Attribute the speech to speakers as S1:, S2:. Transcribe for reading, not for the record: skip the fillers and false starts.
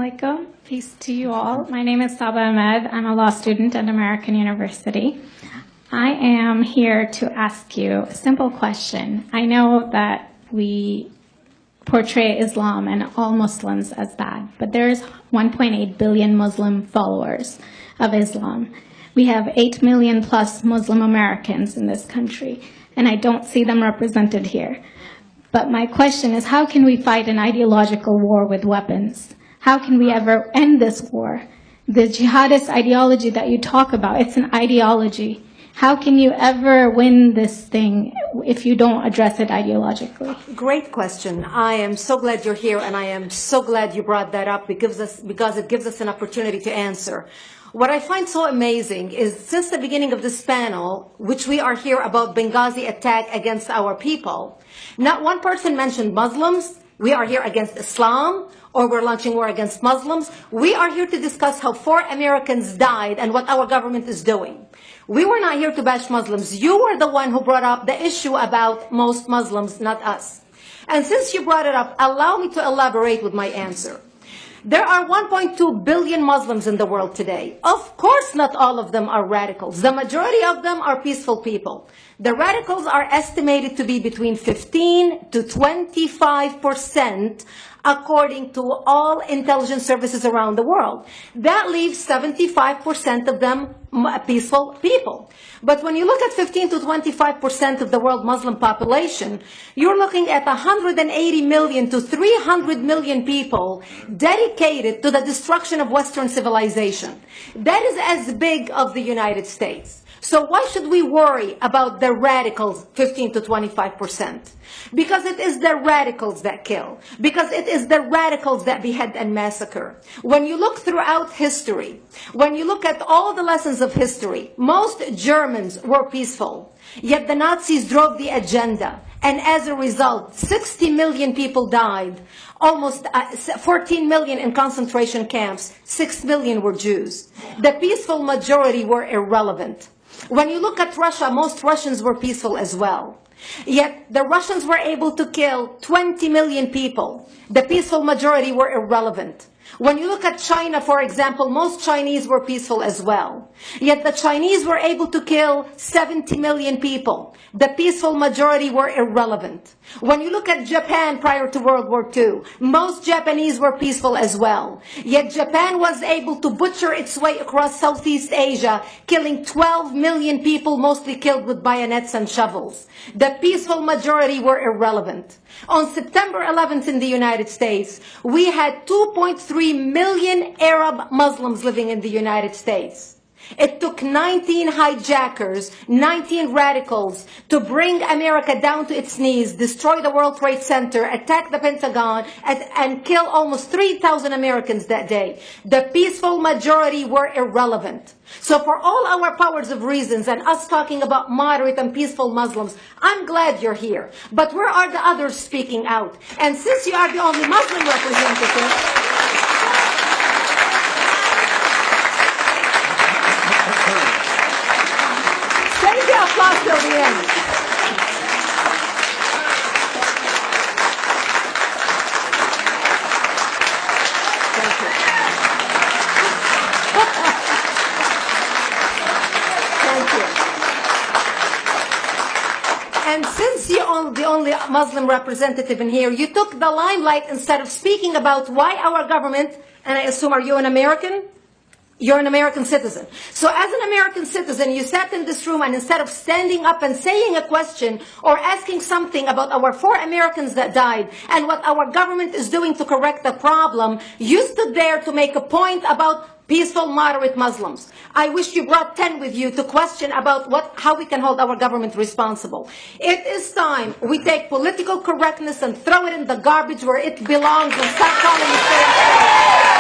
S1: alaikum. Peace to you all. My name is Saba Ahmed. I'm a law student at American University. I am here to ask you a simple question. I know that we portray Islam and all Muslims as bad, but there's 1.8 billion Muslim followers of Islam. We have 8 million plus Muslim Americans in this country, and I don't see them represented here. But my question is, how can we fight an ideological war with weapons? How can we ever end this war? The jihadist ideology that you talk about, it's an ideology. How can you ever win this thing if you don't address it ideologically?
S2: Great question. I am so glad you're here, and I am so glad you brought that up because it gives us an opportunity to answer. What I find so amazing is since the beginning of this panel, which we are here about Benghazi attack against our people, not one person mentioned Muslims. We are here against Islam, or we're launching war against Muslims. We are here to discuss how 4 Americans died and what our government is doing. We were not here to bash Muslims. You were the one who brought up the issue about most Muslims, not us. And since you brought it up, allow me to elaborate with my answer. There are 1.2 billion Muslims in the world today. Of course, not all of them are radicals. The majority of them are peaceful people. The radicals are estimated to be between 15 to 25%, according to all intelligence services around the world. That leaves 75% of them peaceful people. But when you look at 15 to 25% of the world Muslim population, you're looking at 180 million to 300 million people dedicated to the destruction of Western civilization. That is as big as the United States. So why should we worry about the radicals, 15 to 25%? Because it is the radicals that kill. Because it is the radicals that behead and massacre. When you look throughout history, when you look at all the lessons of history, most Germans were peaceful. Yet the Nazis drove the agenda. And as a result, 60 million people died. Almost 14 million in concentration camps. 6 million were Jews. The peaceful majority were irrelevant. When you look at Russia, most Russians were peaceful as well. Yet the Russians were able to kill 20 million people. The peaceful majority were irrelevant. When you look at China, for example, most Chinese were peaceful as well. Yet the Chinese were able to kill 70 million people. The peaceful majority were irrelevant. When you look at Japan prior to World War II, most Japanese were peaceful as well. Yet Japan was able to butcher its way across Southeast Asia, killing 12 million people, mostly killed with bayonets and shovels. The peaceful majority were irrelevant. On September 11th in the United States, we had 2.3 million Arab Muslims living in the United States. It took 19 hijackers, 19 radicals to bring America down to its knees, destroy the World Trade Center, attack the Pentagon, and kill almost 3,000 Americans that day. The peaceful majority were irrelevant. So for all our powers of reasons and us talking about moderate and peaceful Muslims, I'm glad you're here. But where are the others speaking out? And since you are the only Muslim representative, applause till the end. Thank you. Thank you. And since you're the only Muslim representative in here, you took the limelight instead of speaking about why our government, and I assume, are you an American? You're an American citizen. So as an American citizen, you sat in this room and instead of standing up and saying a question or asking something about our 4 Americans that died and what our government is doing to correct the problem, you stood there to make a point about peaceful, moderate Muslims. I wish you brought 10 with you to question about how we can hold our government responsible. It is time we take political correctness and throw it in the garbage where it belongs and start calling it fair.